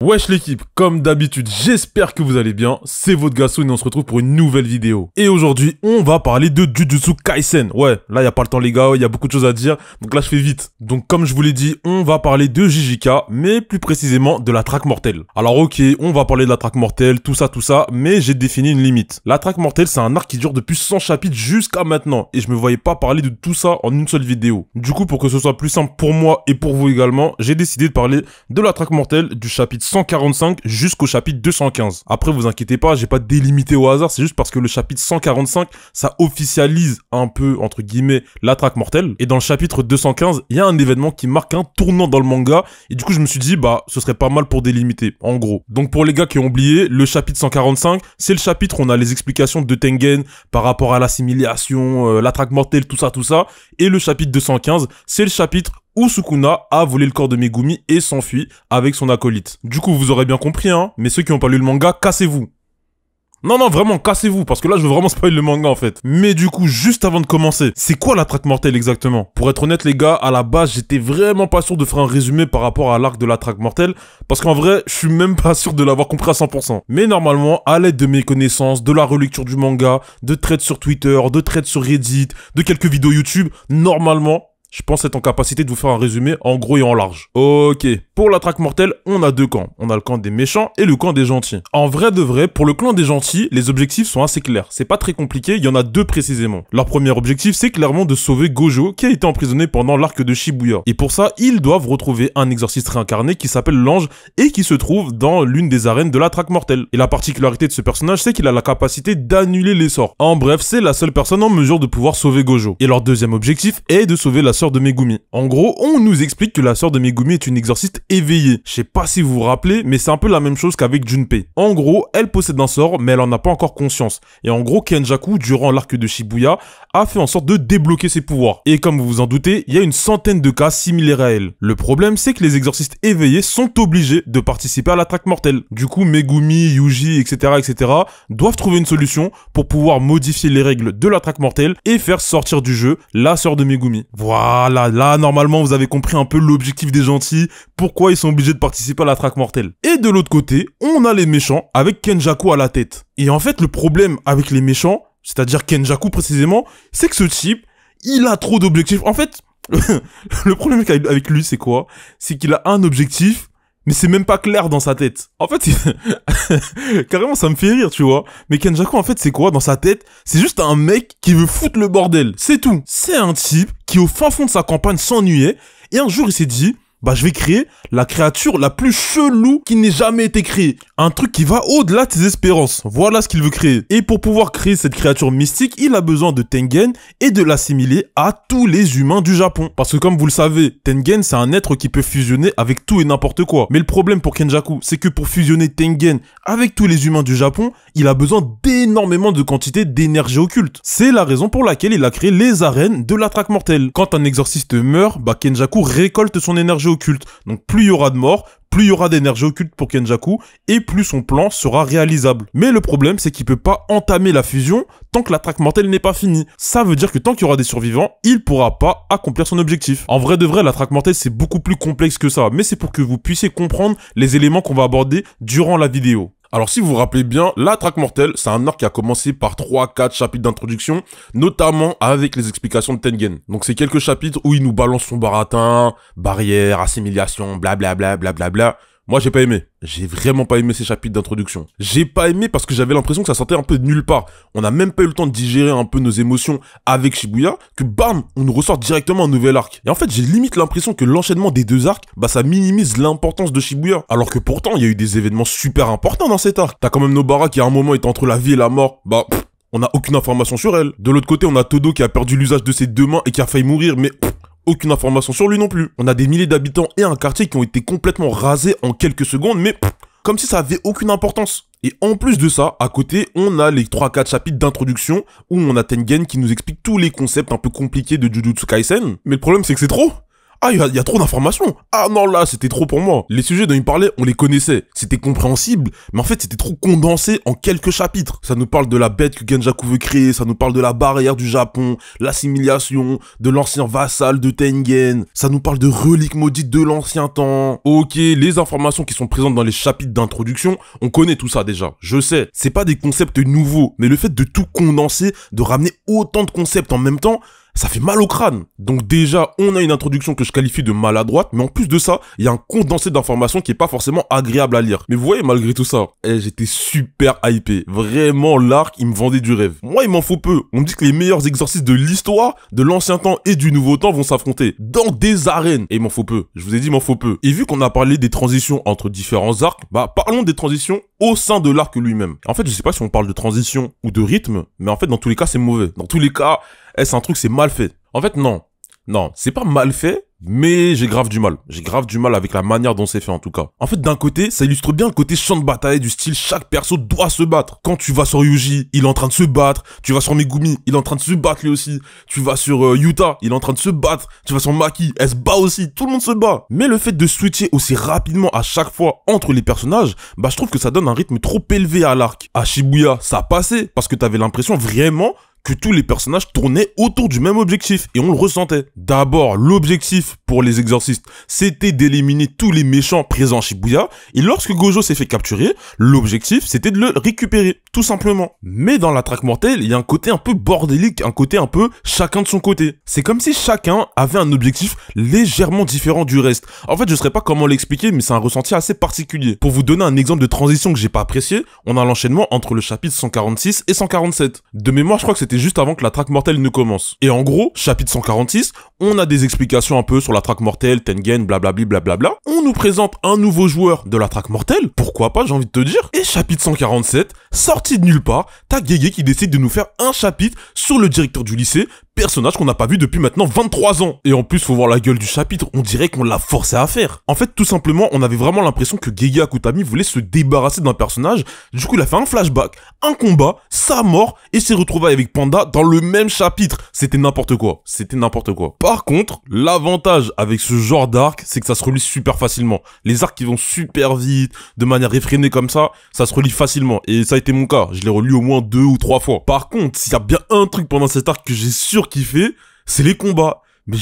Wesh l'équipe, comme d'habitude, j'espère que vous allez bien, c'est votre Gassoun et on se retrouve pour une nouvelle vidéo. Et aujourd'hui, on va parler de Jujutsu Kaisen. Ouais, là y a pas le temps les gars, il y a beaucoup de choses à dire, donc là je fais vite. Donc comme je vous l'ai dit, on va parler de JJK, mais plus précisément de la traque mortelle. Alors ok, on va parler de la traque mortelle, tout ça, mais j'ai défini une limite. La traque mortelle, c'est un arc qui dure depuis 100 chapitres jusqu'à maintenant, et je me voyais pas parler de tout ça en une seule vidéo. Du coup, pour que ce soit plus simple pour moi et pour vous également, j'ai décidé de parler de la traque mortelle du chapitre 145 jusqu'au chapitre 215. Après, vous inquiétez pas, j'ai pas délimité au hasard, c'est juste parce que le chapitre 145, ça officialise un peu, entre guillemets, la traque mortelle. Et dans le chapitre 215, il y a un événement qui marque un tournant dans le manga. Et du coup, je me suis dit, bah, ce serait pas mal pour délimiter, en gros. Donc, pour les gars qui ont oublié, le chapitre 145, c'est le chapitre où on a les explications de Tengen par rapport à l'assimilation, la traque mortelle, tout ça. Et le chapitre 215, c'est le chapitre où Sukuna a volé le corps de Megumi et s'enfuit avec son acolyte. Du coup, vous aurez bien compris, hein, mais ceux qui n'ont pas lu le manga, cassez-vous. Non, vraiment, cassez-vous, parce que là, je veux vraiment spoiler le manga, en fait. Mais du coup, juste avant de commencer, c'est quoi la traque mortelle exactement? Pour être honnête, les gars, à la base, j'étais vraiment pas sûr de faire un résumé par rapport à l'arc de la traque mortelle, parce qu'en vrai, je suis même pas sûr de l'avoir compris à 100%. Mais normalement, à l'aide de mes connaissances, de la relecture du manga, de threads sur Twitter, de threads sur Reddit, de quelques vidéos YouTube, normalement, je pense être en capacité de vous faire un résumé en gros et en large. Ok, pour la traque mortelle, on a deux camps. On a le camp des méchants et le camp des gentils. En vrai de vrai, pour le clan des gentils, les objectifs sont assez clairs. C'est pas très compliqué, il y en a deux précisément. Leur premier objectif, c'est clairement de sauver Gojo, qui a été emprisonné pendant l'arc de Shibuya. Et pour ça, ils doivent retrouver un exorciste réincarné qui s'appelle l'Ange et qui se trouve dans l'une des arènes de la traque mortelle. Et la particularité de ce personnage, c'est qu'il a la capacité d'annuler les sorts. En bref, c'est la seule personne en mesure de pouvoir sauver Gojo. Et leur deuxième objectif est de sauver la sœur de Megumi. En gros, on nous explique que la sœur de Megumi est une exorciste éveillée. Je sais pas si vous vous rappelez, mais c'est un peu la même chose qu'avec Junpei. En gros, elle possède un sort, mais elle en a pas encore conscience. Et en gros, Kenjaku, durant l'arc de Shibuya, a fait en sorte de débloquer ses pouvoirs. Et comme vous vous en doutez, il y a une centaine de cas similaires à elle. Le problème, c'est que les exorcistes éveillés sont obligés de participer à la traque mortelle. Du coup, Megumi, Yuji, etc., doivent trouver une solution pour pouvoir modifier les règles de la traque mortelle et faire sortir du jeu la sœur de Megumi. Voilà, là, normalement, vous avez compris un peu l'objectif des gentils, pourquoi ils sont obligés de participer à la traque mortelle. Et de l'autre côté, on a les méchants avec Kenjaku à la tête. Et en fait, le problème avec les méchants, c'est-à-dire Kenjaku précisément, c'est que ce type, il a trop d'objectifs. En fait, le problème avec lui, c'est quoi? C'est qu'il a un objectif, mais c'est même pas clair dans sa tête. En fait, carrément, ça me fait rire, tu vois. Mais Kenjaku, en fait, c'est quoi dans sa tête? C'est juste un mec qui veut foutre le bordel. C'est tout. C'est un type qui, au fin fond de sa campagne, s'ennuyait. Et un jour, il s'est dit, bah, je vais créer la créature la plus chelou qui n'ait jamais été créée. Un truc qui va au-delà de ses espérances. Voilà ce qu'il veut créer. Et pour pouvoir créer cette créature mystique, il a besoin de Tengen et de l'assimiler à tous les humains du Japon. Parce que comme vous le savez, Tengen, c'est un être qui peut fusionner avec tout et n'importe quoi. Mais le problème pour Kenjaku, c'est que pour fusionner Tengen avec tous les humains du Japon, il a besoin d'énormément de quantité d'énergie occulte. C'est la raison pour laquelle il a créé les arènes de la traque mortelle. Quand un exorciste meurt, bah Kenjaku récolte son énergie occulte. Donc plus il y aura de morts, plus il y aura d'énergie occulte pour Kenjaku, et plus son plan sera réalisable. Mais le problème, c'est qu'il peut pas entamer la fusion tant que la traque mortelle n'est pas finie. Ça veut dire que tant qu'il y aura des survivants, il pourra pas accomplir son objectif. En vrai de vrai, la traque mortelle, c'est beaucoup plus complexe que ça, mais c'est pour que vous puissiez comprendre les éléments qu'on va aborder durant la vidéo. Alors si vous vous rappelez bien, la traque mortelle, c'est un arc qui a commencé par 3-4 chapitres d'introduction, notamment avec les explications de Tengen. Donc c'est quelques chapitres où il nous balance son baratin, barrière, assimilation, blablabla. Moi j'ai pas aimé. J'ai vraiment pas aimé ces chapitres d'introduction. J'ai pas aimé parce que j'avais l'impression que ça sortait un peu de nulle part. On a même pas eu le temps de digérer un peu nos émotions avec Shibuya, que bam, on nous ressort directement un nouvel arc. Et en fait, j'ai limite l'impression que l'enchaînement des deux arcs, bah ça minimise l'importance de Shibuya. Alors que pourtant, il y a eu des événements super importants dans cet arc. T'as quand même Nobara qui à un moment est entre la vie et la mort. Bah, on a aucune information sur elle. De l'autre côté, on a Todo qui a perdu l'usage de ses deux mains et qui a failli mourir, mais aucune information sur lui non plus. On a des milliers d'habitants et un quartier qui ont été complètement rasés en quelques secondes, mais comme si ça avait aucune importance. Et en plus de ça, à côté, on a les 3-4 chapitres d'introduction où on a Tengen qui nous explique tous les concepts un peu compliqués de Jujutsu Kaisen. Mais le problème, c'est que c'est trop. Ah, il y a trop d'informations. Ah non, là, c'était trop pour moi. Les sujets dont il parlait, on les connaissait. C'était compréhensible, mais en fait, c'était trop condensé en quelques chapitres. Ça nous parle de la bête que Genjaku veut créer, ça nous parle de la barrière du Japon, l'assimilation, de l'ancien vassal de Tengen, ça nous parle de reliques maudites de l'ancien temps. Ok, les informations qui sont présentes dans les chapitres d'introduction, on connaît tout ça déjà. Je sais, c'est pas des concepts nouveaux, mais le fait de tout condenser, de ramener autant de concepts en même temps, ça fait mal au crâne. Donc déjà, on a une introduction que je qualifie de maladroite, mais en plus de ça, il y a un condensé d'informations qui est pas forcément agréable à lire. Mais vous voyez, malgré tout ça, j'étais super hypé. Vraiment, l'arc, il me vendait du rêve. Moi, il m'en faut peu. On me dit que les meilleurs exorcistes de l'histoire, de l'ancien temps et du nouveau temps vont s'affronter dans des arènes. Et il m'en faut peu. Je vous ai dit, il m'en faut peu. Et vu qu'on a parlé des transitions entre différents arcs, bah parlons des transitions au sein de l'arc lui-même. En fait, je sais pas si on parle de transition ou de rythme, mais en fait, dans tous les cas, c'est mauvais. Dans tous les cas, c'est un truc, c'est mal fait. En fait, non. Non, c'est pas mal fait, mais j'ai grave du mal. J'ai grave du mal avec la manière dont c'est fait, en tout cas. En fait, d'un côté, ça illustre bien le côté champ de bataille du style chaque perso doit se battre. Quand tu vas sur Yuji, il est en train de se battre. Tu vas sur Megumi, il est en train de se battre lui aussi. Tu vas sur Yuta, il est en train de se battre. Tu vas sur Maki, elle se bat aussi. Tout le monde se bat. Mais le fait de switcher aussi rapidement à chaque fois entre les personnages, bah je trouve que ça donne un rythme trop élevé à l'arc. À Shibuya, ça passait parce que t'avais l'impression vraiment que tous les personnages tournaient autour du même objectif, et on le ressentait. D'abord, l'objectif pour les exorcistes, c'était d'éliminer tous les méchants présents à Shibuya, et lorsque Gojo s'est fait capturer, l'objectif, c'était de le récupérer, tout simplement. Mais dans la traque mortelle, il y a un côté un peu bordélique, un côté un peu chacun de son côté. C'est comme si chacun avait un objectif légèrement différent du reste. En fait, je ne saurais pas comment l'expliquer, mais c'est un ressenti assez particulier. Pour vous donner un exemple de transition que j'ai pas apprécié, on a l'enchaînement entre le chapitre 146 et 147. De mémoire, je crois que c'était juste avant que la traque mortelle ne commence. Et en gros, chapitre 146, on a des explications un peu sur la traque mortelle, Tengen, blablabli, blablabla. On nous présente un nouveau joueur de la traque mortelle, pourquoi pas, j'ai envie de te dire. Et chapitre 147, sorti de nulle part, t'as Gege qui décide de nous faire un chapitre sur le directeur du lycée, personnage qu'on n'a pas vu depuis maintenant 23 ans. Et en plus, faut voir la gueule du chapitre, on dirait qu'on l'a forcé à faire. En fait, tout simplement, on avait vraiment l'impression que Gege Akutami voulait se débarrasser d'un personnage, du coup il a fait un flashback, un combat, sa mort, et s'est retrouvé avec Panda dans le même chapitre. C'était n'importe quoi. C'était n'importe quoi. Par contre, l'avantage avec ce genre d'arc, c'est que ça se relie super facilement. Les arcs qui vont super vite, de manière effrénée comme ça se relie facilement. Et ça a été mon cas. Je l'ai relu au moins 2 ou 3 fois. Par contre, s'il y a bien un truc pendant cet arc que j'ai surkiffé, c'est les combats. Mais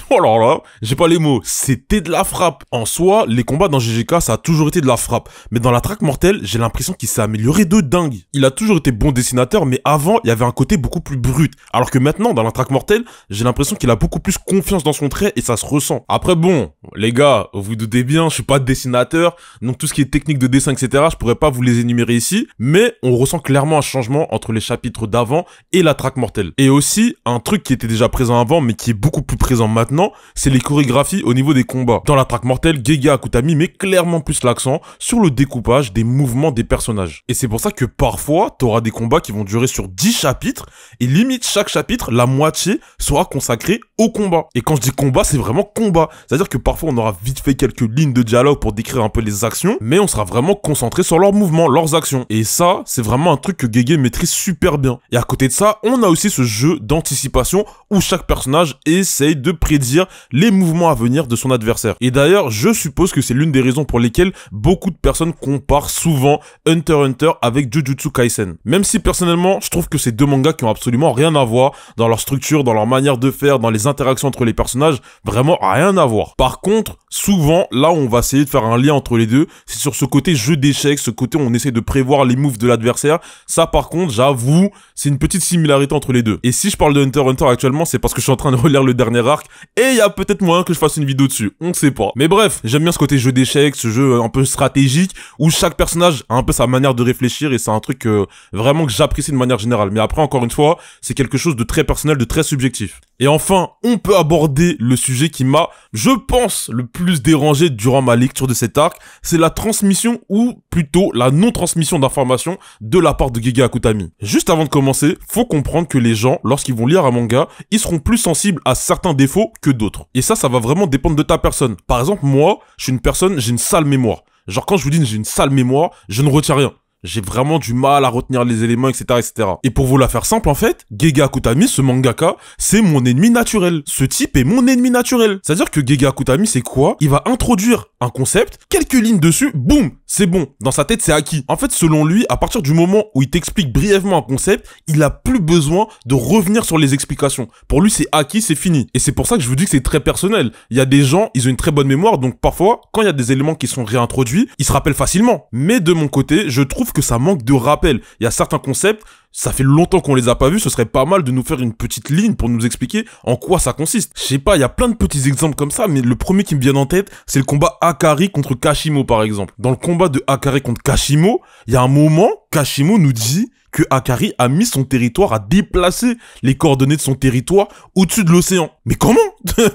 oh là là, j'ai pas les mots, c'était de la frappe. En soi, les combats dans GGK, ça a toujours été de la frappe. Mais dans la traque mortelle, j'ai l'impression qu'il s'est amélioré de dingue. Il a toujours été bon dessinateur, mais avant, il y avait un côté beaucoup plus brut. Alors que maintenant, dans la traque mortelle, j'ai l'impression qu'il a beaucoup plus confiance dans son trait et ça se ressent. Après bon, les gars, vous vous doutez bien, je suis pas dessinateur, donc tout ce qui est technique de dessin, etc., je pourrais pas vous les énumérer ici, mais on ressent clairement un changement entre les chapitres d'avant et la traque mortelle. Et aussi, un truc qui était déjà présent avant, mais qui est beaucoup plus présent maintenant, c'est les chorégraphies au niveau des combats. Dans la traque mortelle, Gege Akutami met clairement plus l'accent sur le découpage des mouvements des personnages. Et c'est pour ça que parfois, t'auras des combats qui vont durer sur 10 chapitres, et limite chaque chapitre, la moitié sera consacrée au combat. Et quand je dis combat, c'est vraiment combat. C'est-à-dire que parfois on aura vite fait quelques lignes de dialogue pour décrire un peu les actions, mais on sera vraiment concentré sur leurs mouvements, leurs actions. Et ça, c'est vraiment un truc que Gege maîtrise super bien. Et à côté de ça, on a aussi ce jeu d'anticipation où chaque personnage essaye de prédire les mouvements à venir de son adversaire. Et d'ailleurs, je suppose que c'est l'une des raisons pour lesquelles beaucoup de personnes comparent souvent Hunter x Hunter avec Jujutsu Kaisen. Même si personnellement, je trouve que c'est deux mangas qui ont absolument rien à voir dans leur structure, dans leur manière de faire, dans les interactions entre les personnages, vraiment rien à voir. Par contre, souvent, là où on va essayer de faire un lien entre les deux, c'est sur ce côté jeu d'échecs, ce côté où on essaie de prévoir les moves de l'adversaire. Ça par contre, j'avoue, c'est une petite similarité entre les deux. Et si je parle de Hunter x Hunter actuellement, c'est parce que je suis en train de relire le dernier arc, et il y a peut-être moyen que je fasse une vidéo dessus, on sait pas. Mais bref, j'aime bien ce côté jeu d'échecs, ce jeu un peu stratégique, où chaque personnage a un peu sa manière de réfléchir, et c'est un truc vraiment que j'apprécie de manière générale. Mais après, encore une fois, c'est quelque chose de très personnel, de très subjectif. Et enfin, on peut aborder le sujet qui m'a, je pense, le plus dérangé durant ma lecture de cet arc, c'est la transmission, ou plutôt la non-transmission d'informations de la part de Gege Akutami. Juste avant de commencer, faut comprendre que les gens, lorsqu'ils vont lire un manga, ils seront plus sensibles à certains défauts que d'autres. Et ça va vraiment dépendre de ta personne. Par exemple, moi, je suis une personne, j'ai une sale mémoire. Genre quand je vous dis j'ai une sale mémoire, je ne retiens rien. J'ai vraiment du mal à retenir les éléments, etc., etc. Et pour vous la faire simple, en fait, Gege Akutami, ce mangaka, c'est mon ennemi naturel. Ce type est mon ennemi naturel. C'est-à-dire que Gege Akutami, c'est quoi? Il va introduire un concept, quelques lignes dessus, boum, c'est bon. Dans sa tête, c'est acquis. En fait, selon lui, à partir du moment où il t'explique brièvement un concept, il a plus besoin de revenir sur les explications. Pour lui, c'est acquis, c'est fini. Et c'est pour ça que je vous dis que c'est très personnel. Il y a des gens, ils ont une très bonne mémoire, donc parfois, quand il y a des éléments qui sont réintroduits, ils se rappellent facilement. Mais de mon côté, je trouve que ça manque de rappel. Il y a certains concepts, ça fait longtemps qu'on les a pas vus, ce serait pas mal de nous faire une petite ligne pour nous expliquer en quoi ça consiste. Je sais pas, il y a plein de petits exemples comme ça, mais le premier qui me vient en tête, c'est le combat Akari contre Kashimo par exemple. Dans le combat de Akari contre Kashimo, il y a un moment, Kashimo nous dit que Akari a mis son territoire à déplacer les coordonnées de son territoire au-dessus de l'océan. Mais comment?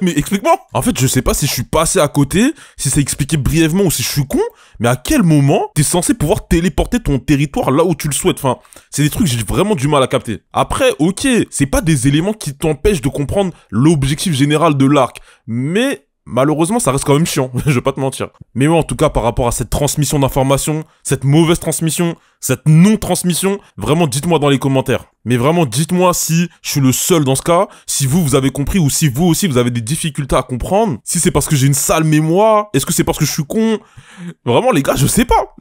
Mais explique-moi. En fait, je sais pas si je suis passé à côté, si c'est expliqué brièvement ou si je suis con, mais à quel moment t'es censé pouvoir téléporter ton territoire là où tu le souhaites? Enfin, c'est des trucs que j'ai vraiment du mal à capter. Après, ok, c'est pas des éléments qui t'empêchent de comprendre l'objectif général de l'arc, mais malheureusement, ça reste quand même chiant, je vais pas te mentir. Mais ouais, en tout cas, par rapport à cette transmission d'informations, cette mauvaise transmission, cette non-transmission, vraiment, dites-moi dans les commentaires. Mais vraiment, dites-moi si je suis le seul dans ce cas, si vous avez compris, ou si vous aussi, vous avez des difficultés à comprendre. Si c'est parce que j'ai une sale mémoire, est-ce que c'est parce que je suis con? Vraiment, les gars, je sais pas.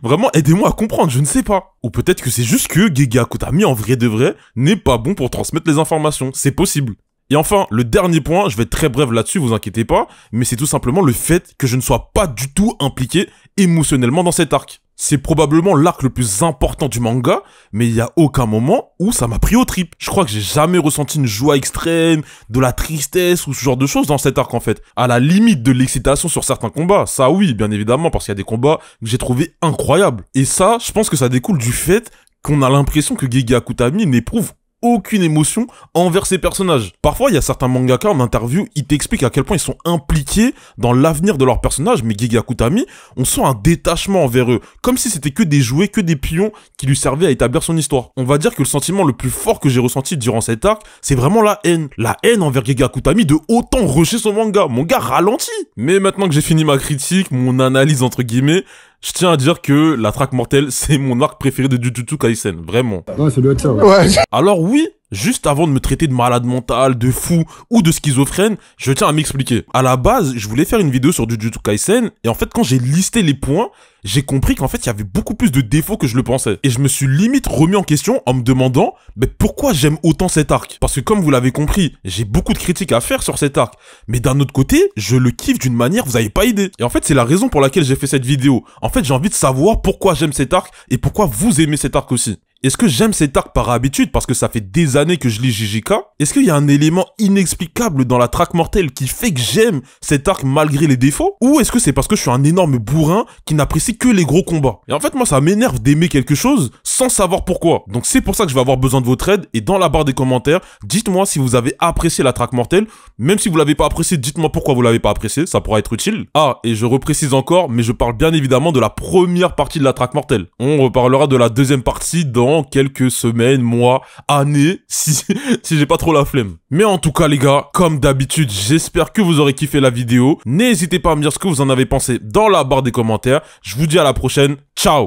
Vraiment, aidez-moi à comprendre, je ne sais pas. Ou peut-être que c'est juste que Gege Akutami, en vrai de vrai, n'est pas bon pour transmettre les informations. C'est possible. Et enfin, le dernier point, je vais être très bref là-dessus, vous inquiétez pas, mais c'est tout simplement le fait que je ne sois pas du tout impliqué émotionnellement dans cet arc. C'est probablement l'arc le plus important du manga, mais il y a aucun moment où ça m'a pris aux tripes. Je crois que j'ai jamais ressenti une joie extrême, de la tristesse ou ce genre de choses dans cet arc en fait. À la limite de l'excitation sur certains combats, ça oui, bien évidemment, parce qu'il y a des combats que j'ai trouvé incroyables. Et ça, je pense que ça découle du fait qu'on a l'impression que Gege Akutami n'éprouve aucune émotion envers ces personnages. Parfois, il y a certains mangaka en interview, ils t'expliquent à quel point ils sont impliqués dans l'avenir de leurs personnages, mais Gege Akutami, on sent un détachement envers eux, comme si c'était que des jouets, que des pions qui lui servaient à établir son histoire. On va dire que le sentiment le plus fort que j'ai ressenti durant cet arc, c'est vraiment la haine. La haine envers Gege Akutami de autant rusher son manga. Mon gars ralentit. Mais maintenant que j'ai fini ma critique, mon analyse entre guillemets, je tiens à dire que la traque mortelle, c'est mon arc préféré de Jujutsu Kaisen, vraiment. Ouais, ça doit être ça, ouais. Alors oui, juste avant de me traiter de malade mental, de fou ou de schizophrène, je tiens à m'expliquer. À la base, je voulais faire une vidéo sur Jujutsu Kaisen, et en fait, quand j'ai listé les points, j'ai compris qu'en fait, il y avait beaucoup plus de défauts que je le pensais. Et je me suis limite remis en question en me demandant, mais pourquoi j'aime autant cet arc? Parce que comme vous l'avez compris, j'ai beaucoup de critiques à faire sur cet arc. Mais d'un autre côté, je le kiffe d'une manière, vous n'avez pas idée. Et en fait, c'est la raison pour laquelle j'ai fait cette vidéo. En fait, j'ai envie de savoir pourquoi j'aime cet arc et pourquoi vous aimez cet arc aussi. Est-ce que j'aime cet arc par habitude parce que ça fait des années que je lis JJK? Est-ce qu'il y a un élément inexplicable dans la traque mortelle qui fait que j'aime cet arc malgré les défauts? Ou est-ce que c'est parce que je suis un énorme bourrin qui n'apprécie que les gros combats? Et en fait, moi, ça m'énerve d'aimer quelque chose sans savoir pourquoi. Donc c'est pour ça que je vais avoir besoin de votre aide. Et dans la barre des commentaires, dites-moi si vous avez apprécié la traque mortelle. Même si vous l'avez pas apprécié, dites-moi pourquoi vous l'avez pas apprécié. Ça pourra être utile. Ah, et je reprécise encore, mais je parle bien évidemment de la première partie de la traque mortelle. On reparlera de la deuxième partie dans quelques semaines, mois, années, si j'ai pas trop la flemme. Mais en tout cas les gars, comme d'habitude, j'espère que vous aurez kiffé la vidéo. N'hésitez pas à me dire ce que vous en avez pensé dans la barre des commentaires. Je vous dis à la prochaine, ciao!